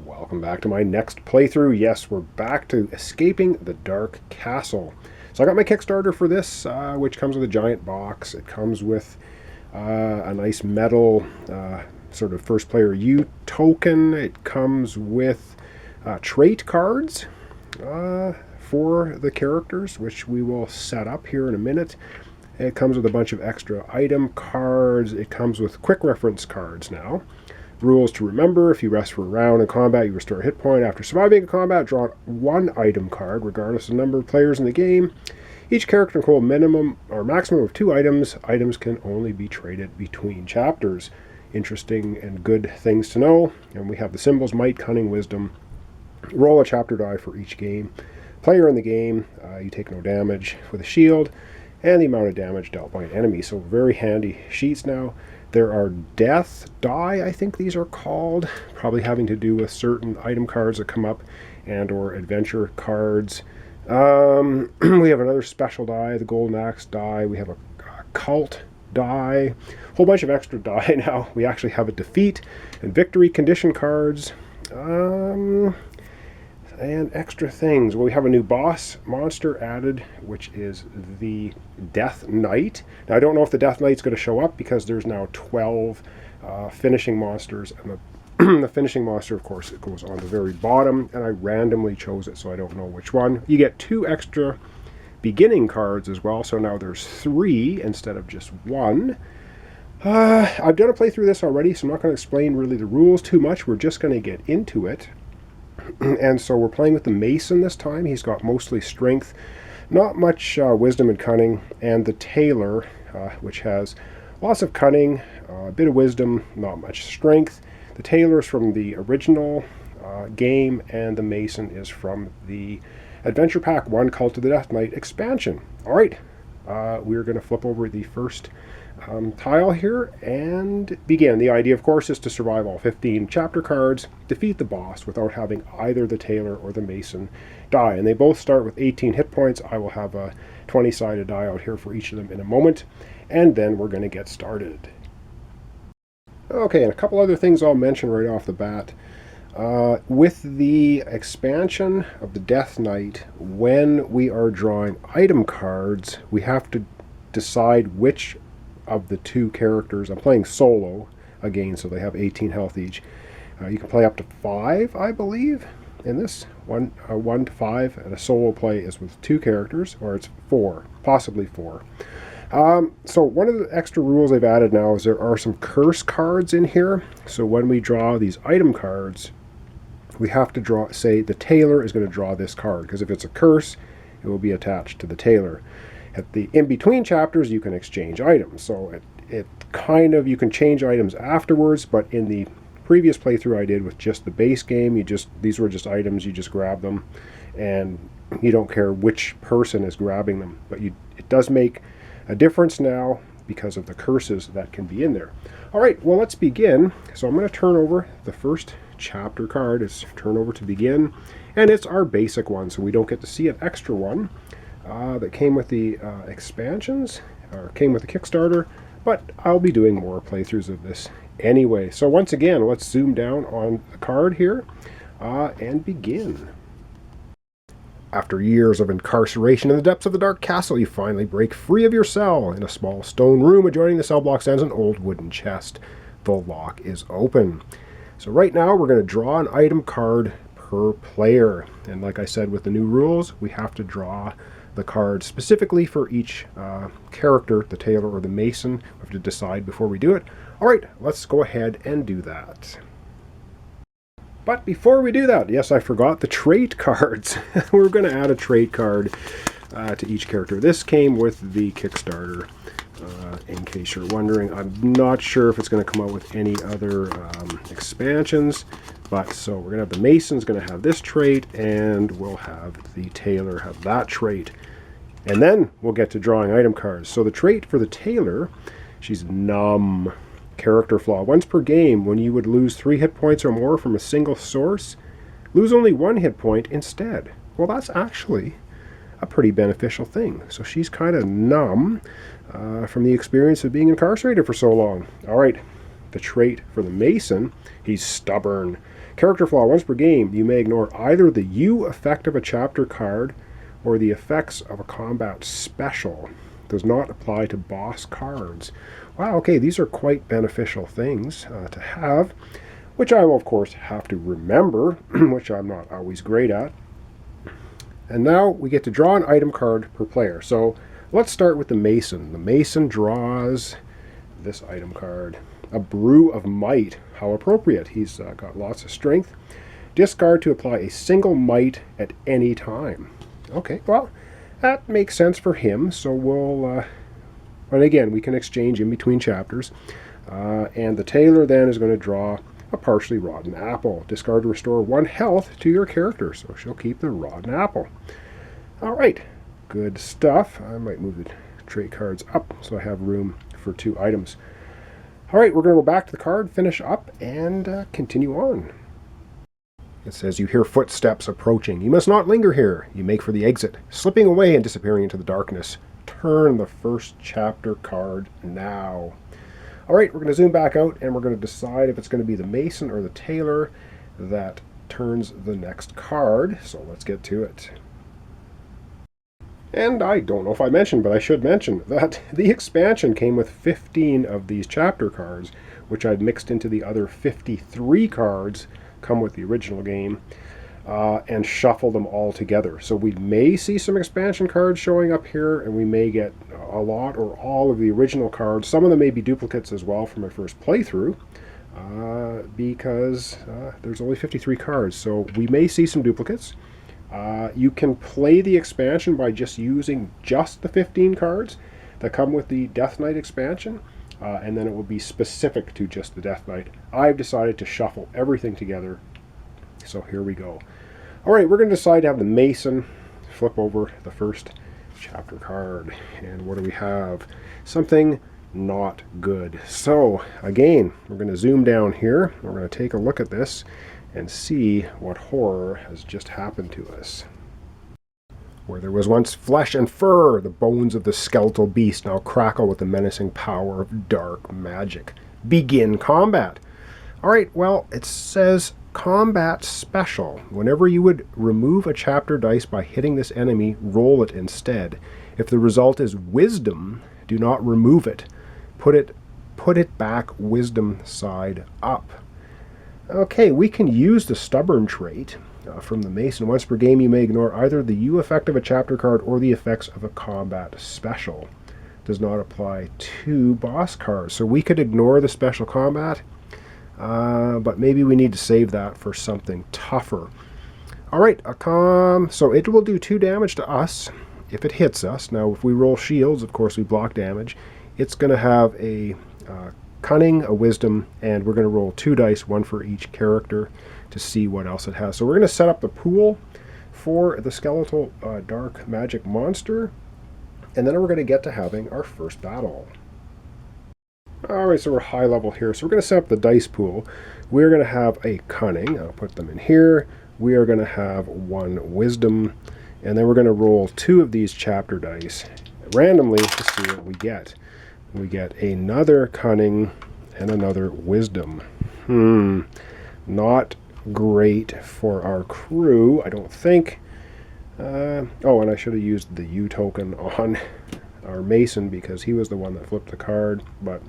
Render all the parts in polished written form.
Welcome back to my next playthrough. Yes, we're back to Escaping the Dark Castle. So I got my Kickstarter for this, which comes with a giant box. It comes with a nice metal sort of first player U token. It comes with trait cards for the characters, which we will set up here in a minute. It comes with a bunch of extra item cards. It comes with quick reference cards now. Rules to remember: if you rest for a round in combat, you restore a hit point. After surviving a combat, draw one item card, regardless of the number of players in the game. Each character can hold minimum or maximum of 2 items. Items can only be traded between chapters. Interesting and good things to know. And we have the symbols: might, cunning, wisdom. Roll a chapter die for each game. Player in the game, you take no damage with a shield, and the amount of damage dealt by an enemy. So very handy sheets now. There are death die, I think these are called, probably having to do with certain item cards that come up and or adventure cards. We have another special die, the golden axe die. We have a cult die, a whole bunch of extra die now. We actually have a defeat and victory condition cards. And extra things. Well, we have a new boss monster added, which is the Death Knight. Now, I don't know if the Death Knight's going to show up because there's now 12 finishing monsters. And the finishing monster, of course, it goes on the very bottom. And I randomly chose it, so I don't know which one. You get 2 extra beginning cards as well. So now there's 3 instead of just 1. I've done a playthrough of this already, so I'm not going to explain really the rules too much. We're just going to get into it. And so we're playing with the Mason this time. He's got mostly strength, not much wisdom and cunning, and the Tailor, which has lots of cunning, a bit of wisdom, not much strength. The Tailor is from the original game, and the Mason is from the Adventure Pack 1 Cult of the Death Knight expansion. All right, we're going to flip over the first tile here and begin. The idea, of course, is to survive all 15 chapter cards, defeat the boss without having either the Tailor or the Mason die. And they both start with 18 hit points. I will have a 20-sided die out here for each of them in a moment, and then we're going to get started. Okay, and a couple other things I'll mention right off the bat. With the expansion of the Death Knight, when we are drawing item cards, we have to decide which of the 2 characters. I'm playing solo again, so they have 18 health each. You can play up to 5, I believe, in this. 1 to 5, and a solo play is with 2 characters, or it's 4, possibly 4. So one of the extra rules they've added now is there are some curse cards in here. So when we draw these item cards, we have to draw, say the Tailor is going to draw this card, because if it's a curse, it will be attached to the Tailor. At the in-between chapters, you can exchange items. So it kind of, you can change items afterwards, but in the previous playthrough I did with just the base game, these were just items, you just grab them, and you don't care which person is grabbing them. But it does make a difference now because of the curses that can be in there. All right, well, let's begin. So I'm going to turn over the first chapter card. It's turn over to begin, and it's our basic one, so we don't get to see an extra one that came with the expansions, or came with the Kickstarter, but I'll be doing more playthroughs of this anyway. So once again, let's zoom down on the card here and begin. After years of incarceration in the depths of the Dark Castle, you finally break free of your cell. In a small stone room adjoining the cell block stands an old wooden chest. The lock is open. So right now we're going to draw an item card per player. And like I said, with the new rules, we have to draw the card specifically for each character, the Tailor or the Mason. We have to decide before we do it. All right, let's go ahead and do that. But before we do that, yes, I forgot the trait cards. We're going to add a trait card to each character. This came with the Kickstarter, in case you're wondering. I'm not sure if it's going to come out with any other expansions. But so we're going to have the Mason's going to have this trait, and we'll have the Tailor have that trait. And then we'll get to drawing item cards. So the trait for the Tailor, she's numb. Character flaw: once per game, when you would lose 3 hit points or more from a single source, lose only 1 hit point instead. Well, that's actually a pretty beneficial thing. So she's kind of numb from the experience of being incarcerated for so long. All right, the trait for the Mason, he's stubborn. Character flaw. Once per game, you may ignore either the U effect of a chapter card or the effects of a combat special. Does not apply to boss cards. Wow, okay, these are quite beneficial things to have, which I will, of course, have to remember, which I'm not always great at. And now we get to draw an item card per player. So let's start with the Mason. The Mason draws this item card. A Brew of Might. How appropriate. He's got lots of strength. Discard to apply a single might at any time. Okay, well, that makes sense for him. So we'll, and again, we can exchange in between chapters. And the Tailor then is going to draw a partially rotten apple. Discard to restore 1 health to your character. So she'll keep the rotten apple. All right, good stuff. I might move the trait cards up so I have room for 2 items. All right, we're going to go back to the card, finish up, and continue on. It says, you hear footsteps approaching. You must not linger here. You make for the exit, slipping away and disappearing into the darkness. Turn the first chapter card now. All right, we're going to zoom back out, and we're going to decide if it's going to be the Mason or the Tailor that turns the next card. So let's get to it. And I don't know if I mentioned, but I should mention that the expansion came with 15 of these chapter cards, which I've mixed into the other 53 cards come with the original game, and shuffle them all together. So we may see some expansion cards showing up here, and we may get a lot or all of the original cards. Some of them may be duplicates as well from my first playthrough, because there's only 53 cards. So we may see some duplicates. You can play the expansion by just using just the 15 cards that come with the Death Knight expansion, and then it will be specific to just the Death Knight. I've decided to shuffle everything together, so here we go. All right, we're going to decide to have the Mason flip over the first chapter card. And what do we have? Something not good. So again, we're going to zoom down here. We're going to take a look at this and see what horror has just happened to us. Where there was once flesh and fur, the bones of the skeletal beast now crackle with the menacing power of dark magic. Begin combat. All right, well, it says combat special. Whenever you would remove a chapter dice by hitting this enemy, roll it instead. If the result is wisdom, do not remove it. Put it back wisdom side up. Okay, we can use the stubborn trait from the Mason. Once per game, you may ignore either the U effect of a chapter card or the effects of a combat special. Does not apply to boss cards. So we could ignore the special combat, but maybe we need to save that for something tougher. All right, so it will do 2 damage to us if it hits us. Now, if we roll shields, of course, we block damage. It's going to have a cunning, a wisdom, and we're going to roll 2 dice, 1 for each character, to see what else it has. So we're going to set up the pool for the skeletal dark magic monster, and then we're going to get to having our first battle. Alright, so we're high level here. So we're going to set up the dice pool. We're going to have a cunning. I'll put them in here. We are going to have 1 wisdom, and then we're going to roll 2 of these chapter dice randomly to see what we get. We get another cunning and another wisdom. Not great for our crew, I don't think. Oh, and I should have used the U token on our Mason because he was the one that flipped the card, but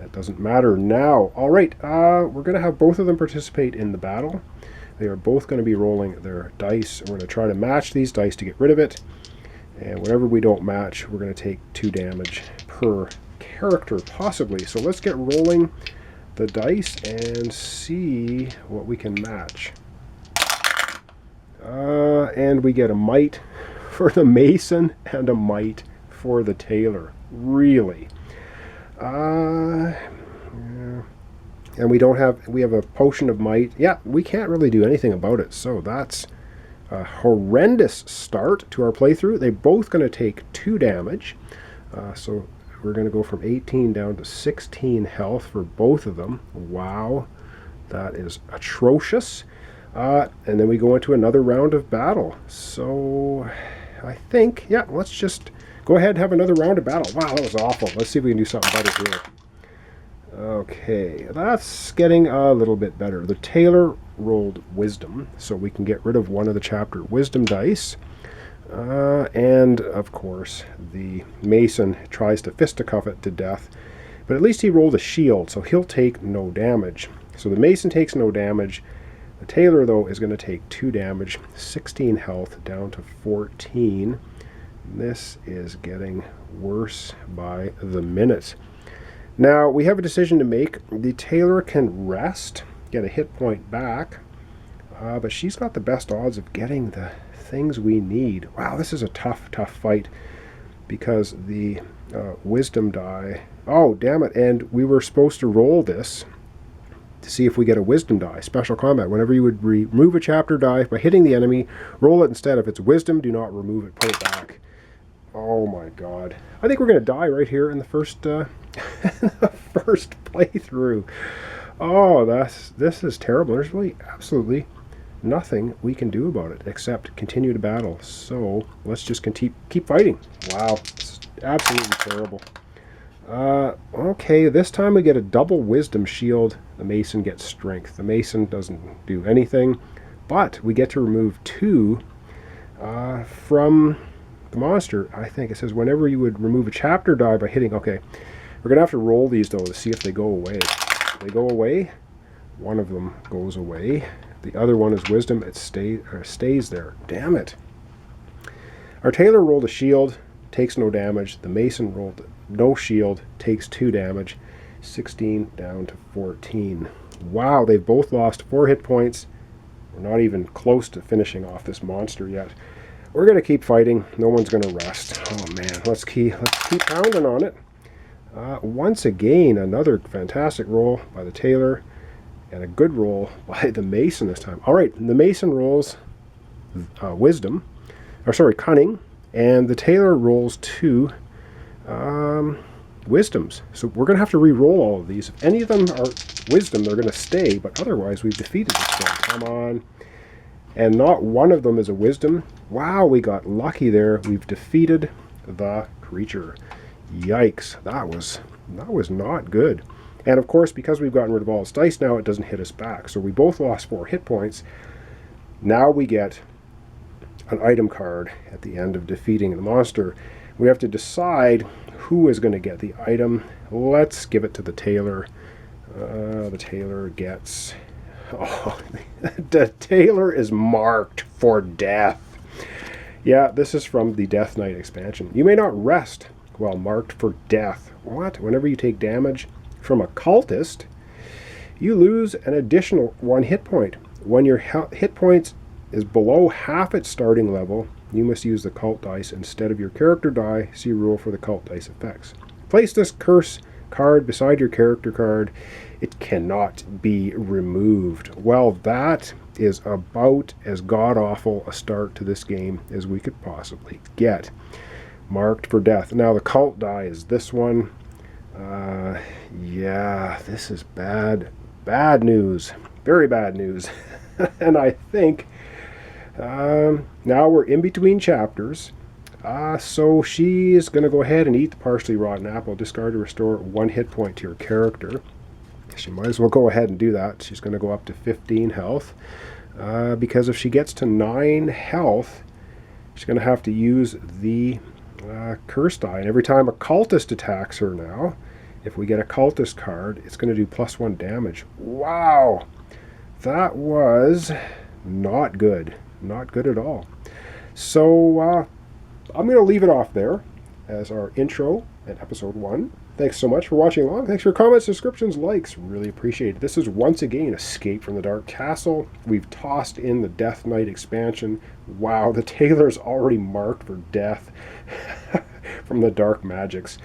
that doesn't matter now. All right, we're going to have both of them participate in the battle. They are both going to be rolling their dice. We're going to try to match these dice to get rid of it. And whatever we don't match, we're going to take 2 damage per character, possibly. So let's get rolling the dice and see what we can match. And we get a might for the Mason and a might for the Tailor. Really? Yeah. And we have a potion of might. Yeah, we can't really do anything about it. So that's a horrendous start to our playthrough. They're both going to take 2 damage. So we're going to go from 18 down to 16 health for both of them. Wow, that is atrocious. And then we go into another round of battle. So I think, yeah, let's just go ahead and have another round of battle. Wow, that was awful. Let's see if we can do something better here. Okay, that's getting a little bit better. The Tailor rolled wisdom, so we can get rid of one of the chapter wisdom dice. And of course, the Mason tries to fisticuff it to death, but at least he rolled a shield, so he'll take no damage. So the Mason takes no damage. The Tailor, though, is going to take 2 damage, 16 health down to 14. This is getting worse by the minute. Now, we have a decision to make. The Tailor can rest, get a hit point back, but she's got the best odds of getting the things we need. Wow, this is a tough fight, because the wisdom die... Oh, damn it, and we were supposed to roll this to see if we get a wisdom die. Special combat. Whenever you would remove a chapter die by hitting the enemy, roll it instead. If it's wisdom, do not remove it, put it back. Oh my god. I think we're going to die right here in the first first playthrough. Oh, this is terrible. There's really absolutely nothing we can do about it except continue to battle. So let's just keep fighting. Wow, it's absolutely terrible. Okay, this time we get a double wisdom shield. The Mason gets strength. The Mason doesn't do anything, but we get to remove 2 from the monster. I think it says whenever you would remove a chapter die by hitting. Okay, we're gonna have to roll these though to see if they go away. If they go away, one of them goes away. The other one is wisdom. It stays there. Damn it. Our Tailor rolled a shield, takes no damage. The Mason rolled no shield, takes 2 damage, 16 down to 14. Wow, they've both lost 4 hit points. We're not even close to finishing off this monster yet. We're going to keep fighting. No one's going to rest. Oh man, let's keep pounding on it. Once again, another fantastic roll by the Tailor, and a good roll by the Mason this time. All right, the Mason rolls cunning, and the Tailor rolls 2 wisdoms. So we're going to have to re-roll all of these. If any of them are wisdom, they're going to stay, but otherwise we've defeated this thing. Come on. And not one of them is a wisdom. Wow, we got lucky there. We've defeated the creature. Yikes, that was not good. And of course, because we've gotten rid of all its dice now, it doesn't hit us back. So we both lost 4 hit points. Now we get an item card at the end of defeating the monster. We have to decide who is going to get the item. Let's give it to the Tailor. The Tailor gets... Oh, the Tailor is marked for death. Yeah, this is from the Death Knight expansion. You may not rest while marked for death. What? Whenever you take damage from a cultist, you lose an additional 1 hit point. When your hit points is below half its starting level, you must use the cult dice instead of your character die. See rule for the cult dice effects. Place this curse card beside your character card. It cannot be removed. Well, that is about as god-awful a start to this game as we could possibly get. Marked for death. Now the cult die is this one. Yeah, this is bad news. Very bad news. And I think now we're in between chapters. So she's going to go ahead and eat the partially rotten apple. Discard to restore 1 hit point to your character. She might as well go ahead and do that. She's going to go up to 15 health. Because if she gets to 9 health, she's going to have to use the curse die. And every time a cultist attacks her now, if we get a cultist card, it's going to do +1 damage. Wow! That was not good. Not good at all. So I'm going to leave it off there as our intro and episode 1. Thanks so much for watching along. Thanks for your comments, subscriptions, likes. Really appreciate it. This is once again Escape from the Dark Castle. We've tossed in the Death Knight expansion. Wow, the Tailor's already marked for death from the dark magics.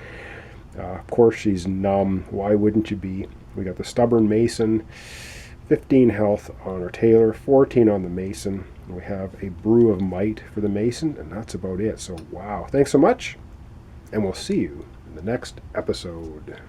Of course, she's numb. Why wouldn't you be? We got the Stubborn Mason, 15 health on our Tailor, 14 on the Mason. And we have a Brew of Might for the Mason, and that's about it. So, wow. Thanks so much, and we'll see you in the next episode.